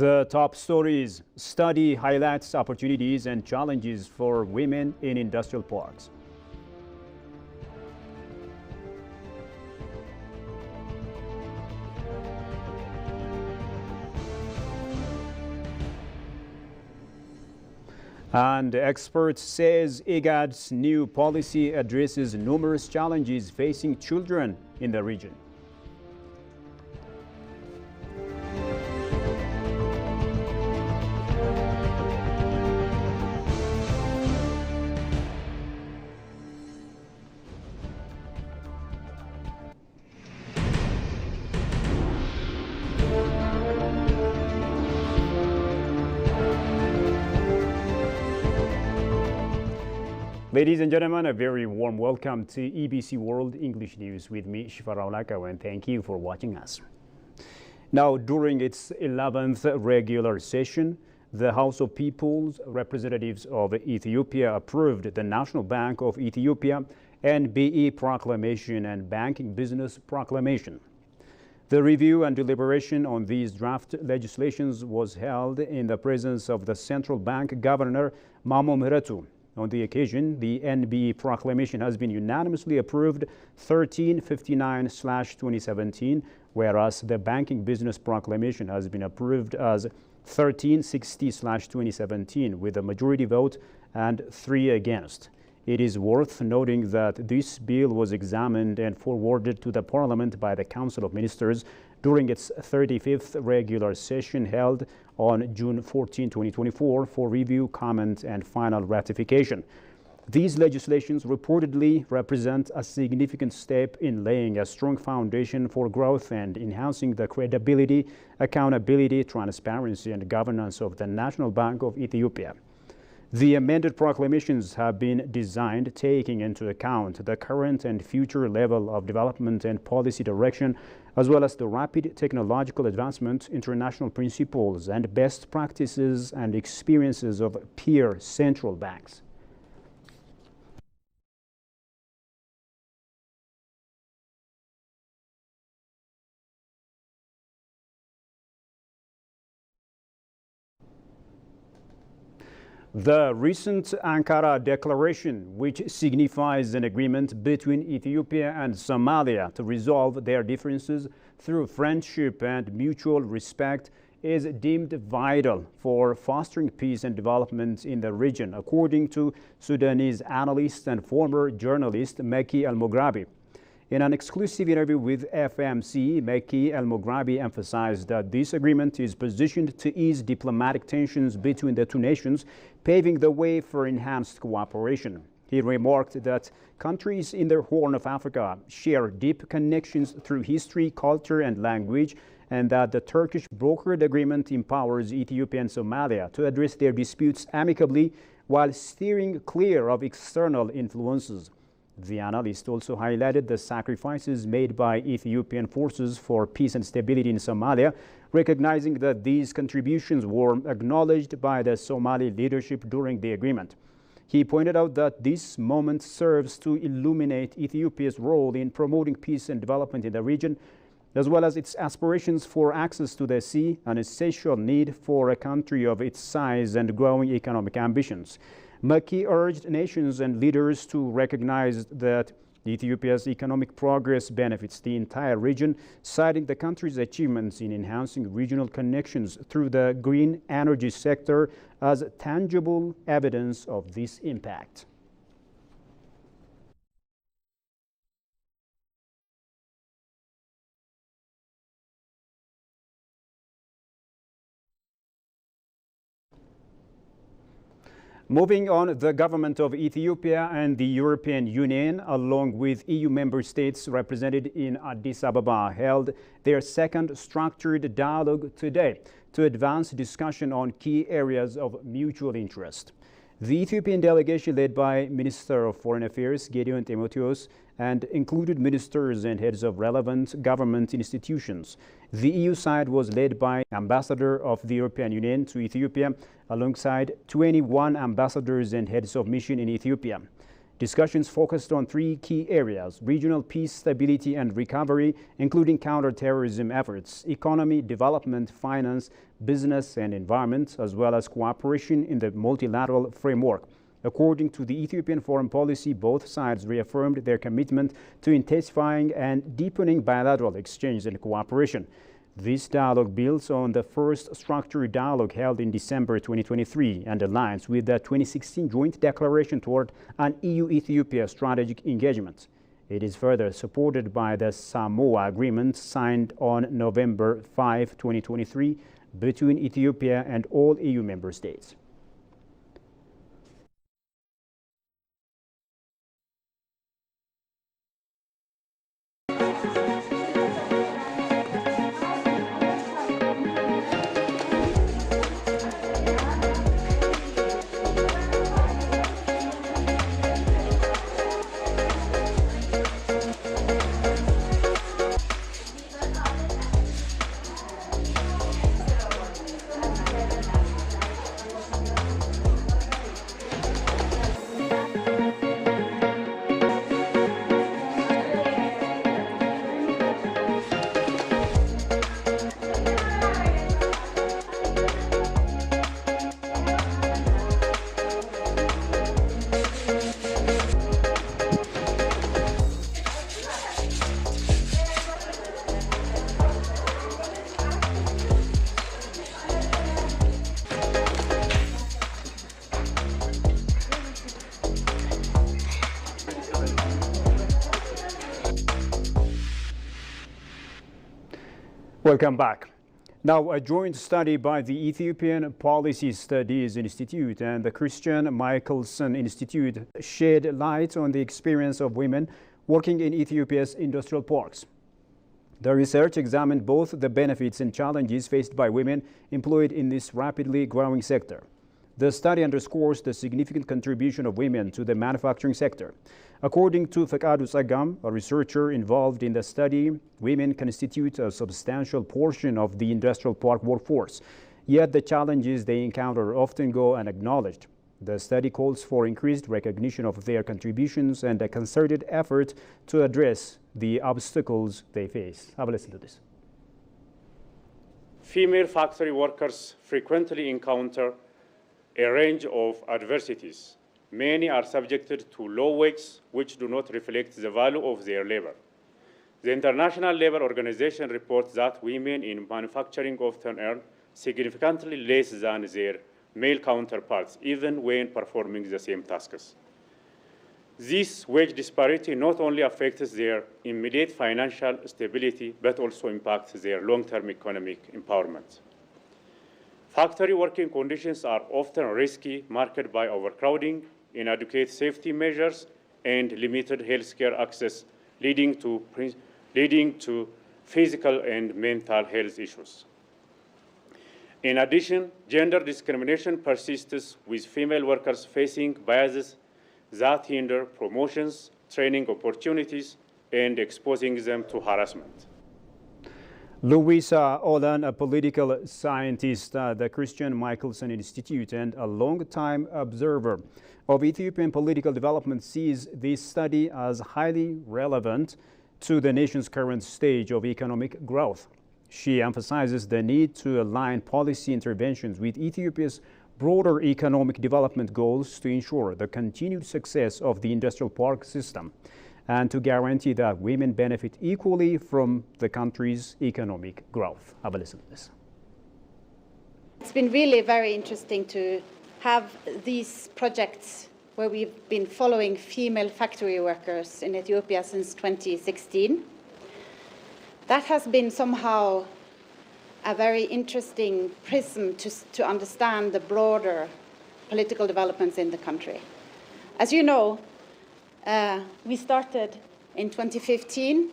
The top stories: study highlights opportunities and challenges for women in industrial parks. And experts says IGAD's new policy addresses numerous challenges facing children in the region. Ladies and gentlemen, a very warm welcome to EBC World English News with me, Shifa Raulaka, and thank you for watching us. Now, during its 11th regular session, the House of People's Representatives of Ethiopia approved the National Bank of Ethiopia NBE Proclamation and Banking Business Proclamation. The review and deliberation on these draft legislations was held in the presence of the Central Bank Governor, Mamo ምህረቱ. On the occasion, the NBE proclamation has been unanimously approved 1359/2017, whereas the Banking Business Proclamation has been approved as 1360/2017 with a majority vote and 3 against. It is worth noting that this bill was examined and forwarded to the Parliament by the Council of Ministers during its 35th regular session held on June 14, 2024 for review, comment, and final ratification. These legislations reportedly represent a significant step in laying a strong foundation for growth and enhancing the credibility, accountability, transparency, and governance of the National Bank of Ethiopia. The amended proclamations have been designed taking into account the current and future level of development and policy direction, as well as the rapid technological advancement, international principles, and best practices and experiences of peer central banks. The recent Ankara Declaration, which signifies an agreement between Ethiopia and Somalia to resolve their differences through friendship and mutual respect, is deemed vital for fostering peace and development in the region, according to Sudanese analyst and former journalist Meki Al-Moghrabi. In an exclusive interview with FMC, Meki Al-Moghrabi emphasized that this agreement is positioned to ease diplomatic tensions between the two nations, paving the way for enhanced cooperation. He remarked that countries in the Horn of Africa share deep connections through history, culture, and language, and that the Turkish brokered agreement empowers Ethiopia and Somalia to address their disputes amicably while steering clear of external influences. The analyst also highlighted the sacrifices made by Ethiopian forces for peace and stability in Somalia, recognizing that these contributions were acknowledged by the Somali leadership during the agreement. He pointed out that this moment serves to illuminate Ethiopia's role in promoting peace and development in the region, as well as its aspirations for access to the sea, an essential need for a country of its size and growing economic ambitions. Meki urged nations and leaders to recognize that Ethiopia's economic progress benefits the entire region, citing the country's achievements in enhancing regional connections through the green energy sector as tangible evidence of this impact. Moving on, the government of Ethiopia and the European Union, along with EU member states represented in Addis Ababa, held their second structured dialogue today to advance discussion on key areas of mutual interest. The Ethiopian delegation, led by Minister of Foreign Affairs Gideon Timotheos, and included ministers and heads of relevant government institutions. The EU side was led by Ambassador of the European Union to Ethiopia, alongside 21 ambassadors and heads of mission in Ethiopia. Discussions focused on three key areas: regional peace, stability, and recovery, including counterterrorism efforts, economy, development, finance, business, and environment, as well as cooperation in the multilateral framework. According to the Ethiopian foreign policy, both sides reaffirmed their commitment to intensifying and deepening bilateral exchange and cooperation. This dialogue builds on the first structured dialogue held in December 2023 and aligns with the 2016 joint declaration toward an EU-Ethiopia strategic engagement. It is further supported by the Samoa Agreement signed on November 5, 2023 between Ethiopia and all EU member states. Welcome back. Now, a joint study by the Ethiopian Policy Studies Institute and the Christian Michelson Institute shed light on the experience of women working in Ethiopia's industrial parks. The research examined both the benefits and challenges faced by women employed in this rapidly growing sector. The study underscores the significant contribution of women to the manufacturing sector. According to Fekadu Tsagam, a researcher involved in the study, women constitute a substantial portion of the industrial park workforce, yet the challenges they encounter often go unacknowledged. The study calls for increased recognition of their contributions and a concerted effort to address the obstacles they face. Have a listen to this. Female factory workers frequently encounter a range of adversities. Many are subjected to low wages, which do not reflect the value of their labor. The International Labour Organization reports that women in manufacturing often earn significantly less than their male counterparts, even when performing the same tasks. This wage disparity not only affects their immediate financial stability, but also impacts their long-term economic empowerment. Factory working conditions are often risky, marked by overcrowding, inadequate safety measures, and limited healthcare access, leading to physical and mental health issues. In addition, gender discrimination persists, with female workers facing biases that hinder promotions, training opportunities, and exposing them to harassment. Louisa Olan, a political scientist at the Christian Michelson Institute and a long-time observer of Ethiopian political development, sees this study as highly relevant to the nation's current stage of economic growth. She emphasizes the need to align policy interventions with Ethiopia's broader economic development goals to ensure the continued success of the industrial park system and to guarantee that women benefit equally from the country's economic growth. Have a listen to this. It's been really very interesting to have these projects where we've been following female factory workers in Ethiopia since 2016. That has been somehow a very interesting prism to understand the broader political developments in the country. As you know, we started in 2015.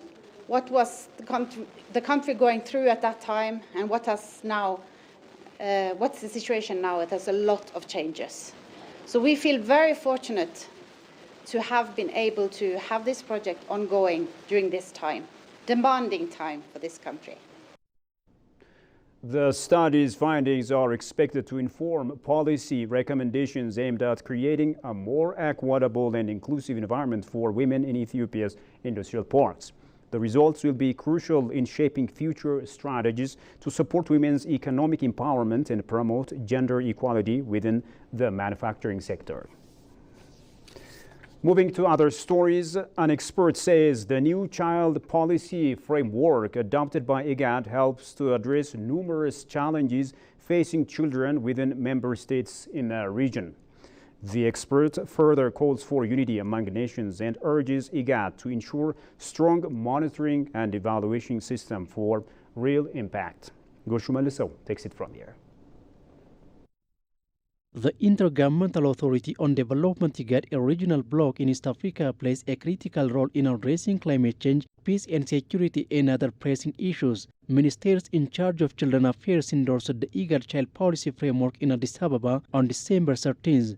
What was the country going through at that time, and what has now? What's the situation now? It has a lot of changes. So we feel very fortunate to have been able to have this project ongoing during this time, demanding time for this country. The study's findings are expected to inform policy recommendations aimed at creating a more equitable and inclusive environment for women in Ethiopia's industrial parks. The results will be crucial in shaping future strategies to support women's economic empowerment and promote gender equality within the manufacturing sector. Moving to other stories, an expert says the new child policy framework adopted by IGAD helps to address numerous challenges facing children within member states in the region. The expert further calls for unity among nations and urges IGAD to ensure strong monitoring and evaluation system for real impact. Goshu Maliso takes it from here. The Intergovernmental Authority on Development IGAD, a regional bloc in East Africa, plays a critical role in addressing climate change, peace and security and other pressing issues. Ministers in charge of children affairs endorsed the IGAD Child Policy Framework in Addis Ababa on December 13th.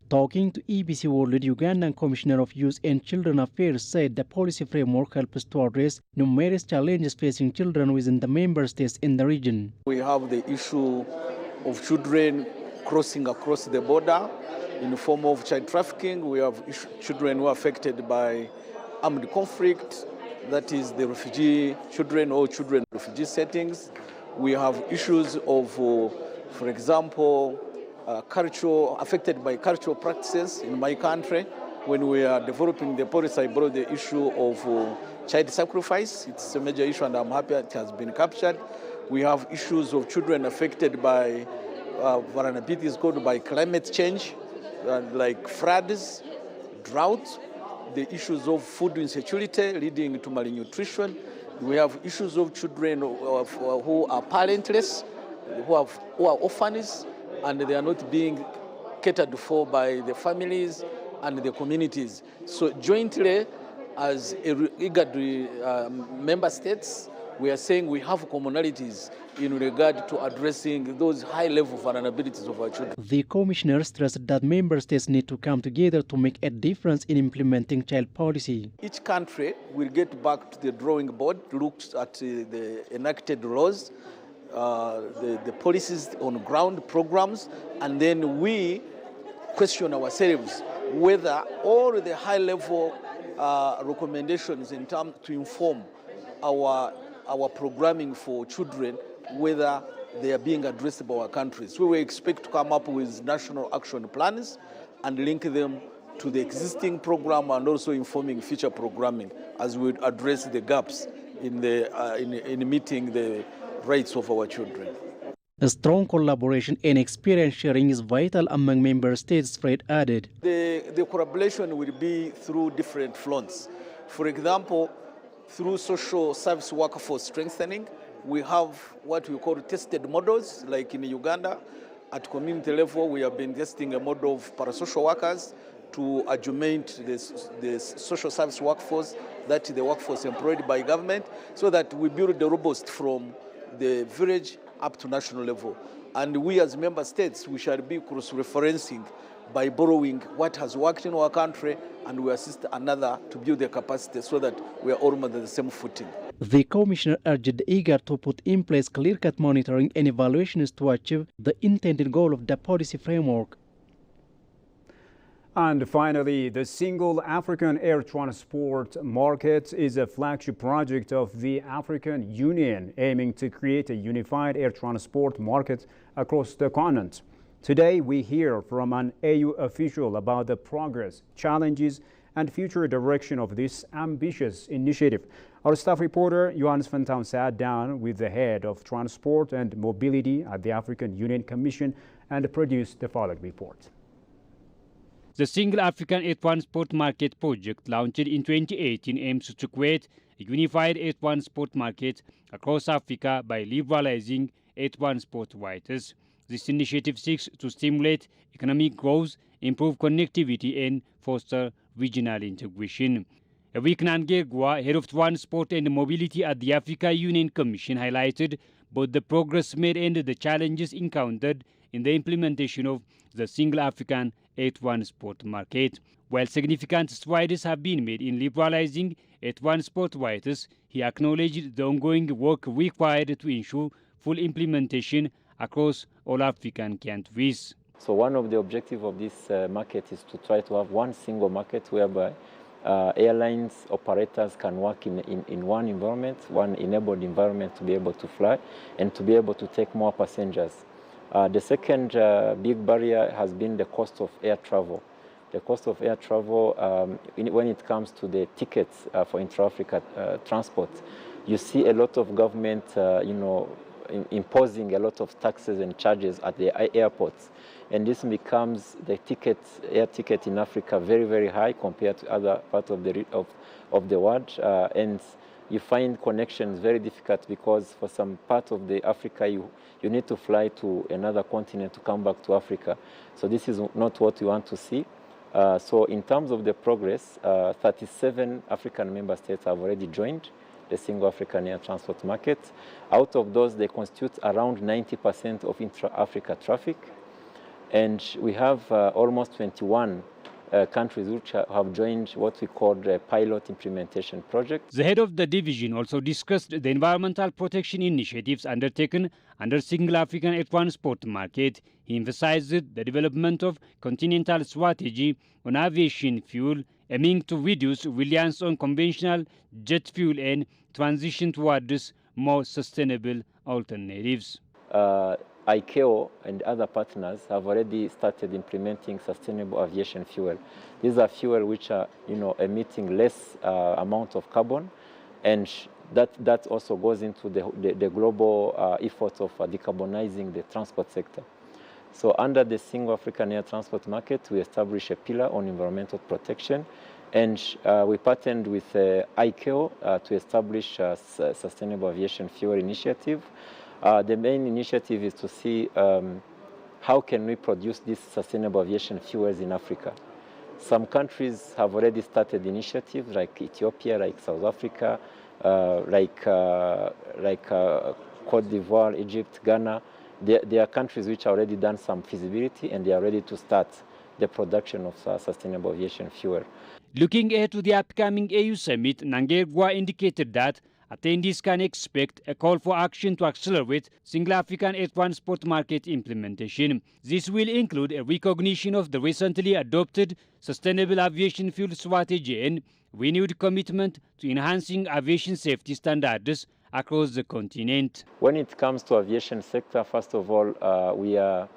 Talking to EBC World, Ugandan Commissioner of Youth and Children Affairs said the policy framework helps to address numerous challenges facing children within the member states in the region. We have the issue of children crossing across the border in the form of child trafficking. We have children who are affected by armed conflict, that is the refugee children or children in refugee settings. We have issues of, for example, affected by cultural practices in my country. When we are developing the policy, I brought the issue of child sacrifice. It's a major issue and I'm happy it has been captured. We have issues of children affected by vulnerabilities caused by climate change, like floods, drought, the issues of food insecurity leading to malnutrition. We have issues of children who are parentless, who are orphans, and they are not being catered for by the families and the communities. So jointly, as IGAD member states, we are saying we have commonalities in regard to addressing those high-level vulnerabilities of our children. The commissioner stressed that member states need to come together to make a difference in implementing child policy. Each country will get back to the drawing board, look at the enacted laws, the policies on ground programs, and then we question ourselves whether all the high-level recommendations in terms to inform our programming for children, whether they are being addressed by our countries. We will expect to come up with national action plans and link them to the existing program and also informing future programming as we address the gaps in meeting the rights of our children. A strong collaboration and experience sharing is vital among member states, Fred added. The collaboration will be through different fronts. For example, through social service workforce strengthening, we have what we call tested models, like in Uganda. At community level, we have been testing a model of parasocial workers to augment the social service workforce, that is the workforce employed by government, so that we build the robust from the village up to national level. And we as member states, we shall be cross-referencing by borrowing what has worked in our country and we assist another to build their capacity so that we are all on the same footing. The Commissioner urged IGAD to put in place clear-cut monitoring and evaluations to achieve the intended goal of the policy framework. And finally, the Single African Air Transport Market is a flagship project of the African Union, aiming to create a unified air transport market across the continent. Today, we hear from an AU official about the progress, challenges, and future direction of this ambitious initiative. Our staff reporter, Johannes van Town, sat down with the head of Transport and Mobility at the African Union Commission and produced the following report. The Single African Air Transport Market project, launched in 2018, aims to create a unified air transport market across Africa by liberalizing air transport rights. This initiative seeks to stimulate economic growth, improve connectivity, and foster regional integration. Eric Nangegwa, head of Transport and Mobility at the Africa Union Commission, highlighted both the progress made and the challenges encountered in the implementation of the Single African At1 Sport Market. While significant strides have been made in liberalizing At1 sport rights, he acknowledged the ongoing work required to ensure full implementation across all African countries. So one of the objectives of this market is to try to have one single market whereby airlines, operators can work in one environment, one enabled environment to be able to fly and to be able to take more passengers. The second big barrier has been the cost of air travel. The cost of air travel, when it comes to the tickets for intra-Africa transport, you see a lot of government, imposing a lot of taxes and charges at the airports. And this becomes the air ticket in Africa very, very high compared to other parts of the world. And you find connections very difficult because for some part of the Africa, you need to fly to another continent to come back to Africa. So this is not what we want to see. So in terms of the progress, 37 African member states have already joined the Single African Air Transport Market. Out of those, they constitute around 90% of intra-Africa traffic. And we have almost 21 countries which have joined what we call the pilot implementation project. The head of the division also discussed the environmental protection initiatives undertaken under Single African At1 Sport Market. He emphasized the development of continental strategy on aviation fuel, aiming to reduce reliance on conventional jet fuel and transition towards more sustainable alternatives. ICAO and other partners have already started implementing sustainable aviation fuel. These are fuel which are, emitting less amount of carbon, and that also goes into the global effort of decarbonizing the transport sector. So under the Single African Air Transport Market, we established a pillar on environmental protection, and we partnered with ICAO to establish a Sustainable Aviation Fuel Initiative. The main initiative is to see how can we produce these sustainable aviation fuels in Africa. Some countries have already started initiatives like Ethiopia, like South Africa, like Cote d'Ivoire, Egypt, Ghana. There are countries which have already done some feasibility and they are ready to start the production of sustainable aviation fuel. Looking ahead to the upcoming AU Summit, Mnangagwa indicated that attendees can expect a call for action to accelerate Single African At1 Sport Market implementation. This will include a recognition of the recently adopted Sustainable Aviation Fuel Strategy and renewed commitment to enhancing aviation safety standards across the continent. When it comes to aviation sector, first of all, we are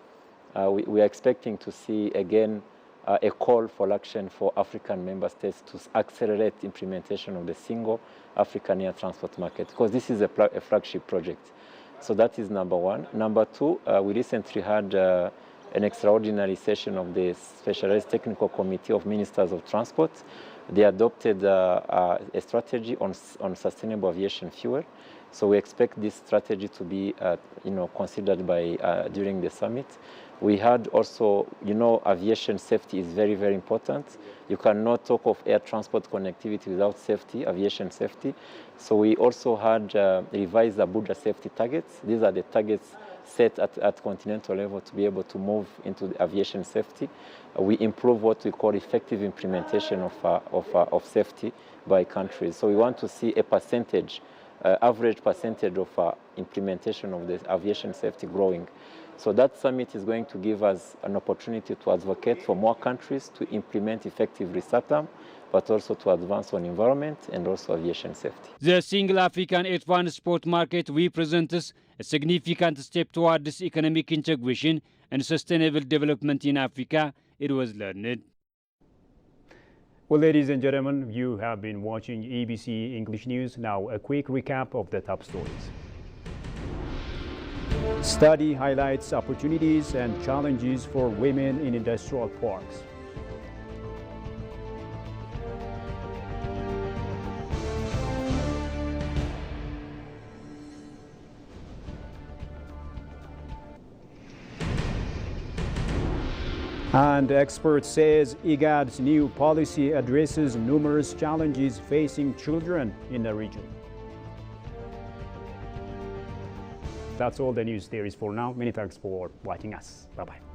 expecting to see again a call for action for African member states to accelerate implementation of the Single African Air Transport Market, because this is a flagship project. So that is number one. Number two, we recently had an extraordinary session of the Specialized Technical Committee of Ministers of Transport. They adopted a strategy on sustainable aviation fuel. So we expect this strategy to be considered during the summit. We had also, aviation safety is very, very important. You cannot talk of air transport connectivity without safety, aviation safety. So we also had revised the Abuja safety targets. These are the targets set at continental level to be able to move into the aviation safety. We improve what we call effective implementation of safety by countries. So we want to see a percentage, average percentage of implementation of the aviation safety growing. So that summit is going to give us an opportunity to advocate for more countries to implement effective resettlement, but also to advance on environment and also aviation safety. The Single African At1 Sport Market represents a significant step towards economic integration and sustainable development in Africa, it was learned. Well, ladies and gentlemen, you have been watching ABC English News. Now, a quick recap of the top stories. Study highlights opportunities and challenges for women in industrial parks. And expert says IGAD's new policy addresses numerous challenges facing children in the region. That's all the news there is for now. Many thanks for watching us. Bye-bye.